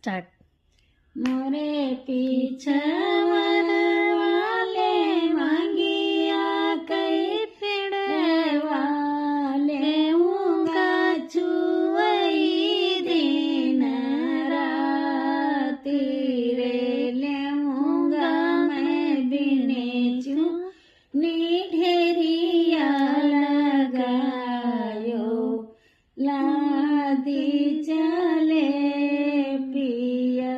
Start. मोरे पीछवर वाले मांगिया कई पेड़ वाले ऊँगा छुई दिन राती रे लेऊँगा मैं बिने चू ढेरिया लगायो लादी चले पिया